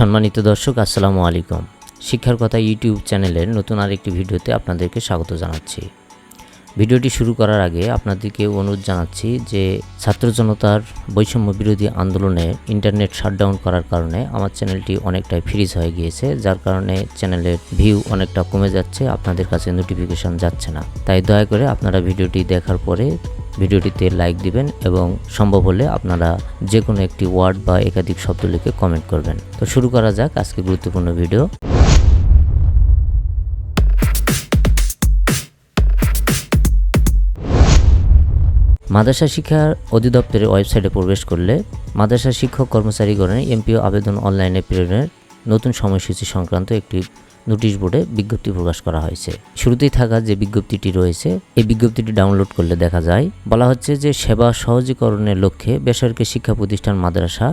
সম্মানিত দর্শক, আসসালামু আলাইকুম। শিক্ষার কথা ইউটিউব চ্যানেলের নতুন আরেকটি ভিডিওতে আপনাদেরকে স্বাগত জানাচ্ছি। ভিডিওটি শুরু করার আগে আপনাদেরকে অনুরোধ জানাচ্ছি যে ছাত্র জনতার বৈষম্য বিরোধী আন্দোলনে ইন্টারনেট শাটডাউন করার কারণে আমার চ্যানেলটি অনেকটাই ফ্রিজ হয়ে গিয়েছে, যার কারণে চ্যানেলের ভিউ অনেকটা কমে যাচ্ছে, আপনাদের কাছে নোটিফিকেশন যাচ্ছে না। তাই দয়া করে আপনারা ভিডিওটি দেখার পরে ভিডিওটিতে লাইক দিবেন এবং সম্ভব হলে আপনারা যে কোনো একটি ওয়ার্ড বা একাধিক শব্দ লিখে কমেন্ট করবেন। তো শুরু করা যাক আজকে গুরুত্বপূর্ণ ভিডিও। মাদ্রাসা শিক্ষা অধিদপ্তরের ওয়েবসাইটে প্রবেশ করলে মাদ্রাসা শিক্ষক কর্মচারীগণের এমপিও আবেদন অনলাইনে প্রেরণের নতুন সময়সূচি সংক্রান্ত একটি নোটিশ বোর্ডে বিজ্ঞপ্তি প্রকাশ করা হয়েছে। শুরুতেই থাকা যে বিজ্ঞপ্তিটি রয়েছে, এই বিজ্ঞপ্তিটি ডাউনলোড করলে দেখা যায়, বলা হচ্ছে যে সেবা সহজীকরণের লক্ষ্যে বেসরকারি শিক্ষা প্রতিষ্ঠান মাদ্রাসা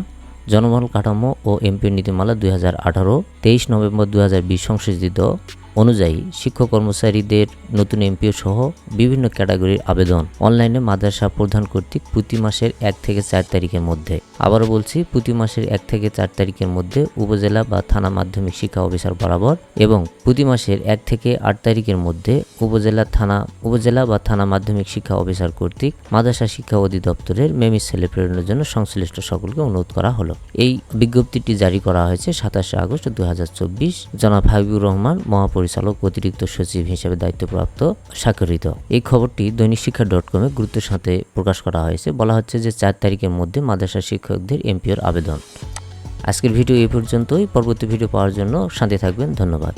জনবল কাঠামো ও এমপিও নীতিমালা 2018 23 নভেম্বর 2020 সংশোধিত অনুযায়ী শিক্ষক কর্মচারীদের নতুন এমপিও সহ বিভিন্ন ক্যাটাগরির আবেদন অনলাইনে মাদ্রাসা প্রদান কর্তৃক প্রতি মাসের 1 থেকে 4 তারিখের মধ্যে, আবারও বলছি প্রতি মাসের 1 থেকে 4 তারিখের মধ্যে উপজেলা বা থানা মাধ্যমিক শিক্ষা অফিসার বরাবর এবং প্রতি মাসের 1 থেকে 8 তারিখের মধ্যে উপজেলা বা থানা মাধ্যমিক শিক্ষা অফিসার কর্তৃক মাদ্রাসা শিক্ষা অধিদপ্তরের মেমিস সেলে প্রেরণের জন্য সংশ্লিষ্ট সকলকে অনুরোধ করা হলো। এই বিজ্ঞপ্তিটি জারি করা হয়েছে 27 আগস্ট 2024 জনাব হাবিবুর রহমান মহাপরিচালক অতিরিক্ত সচিব হিসেবে দায়িত্বপ্রাপ্ত স্বাক্ষরিত। এই খবরটি দৈনিক শিক্ষা .com এ গুরুত্বের সাথে প্রকাশ করা হয়েছে। বলা হচ্ছে যে 4 তারিখের মধ্যে মাদ্রাসা শিক্ষকদের এমপিওর আবেদন। আজকের ভিডিও এই পর্যন্তই। পরবর্তী ভিডিও পাওয়ার জন্য সাথে থাকবেন। ধন্যবাদ।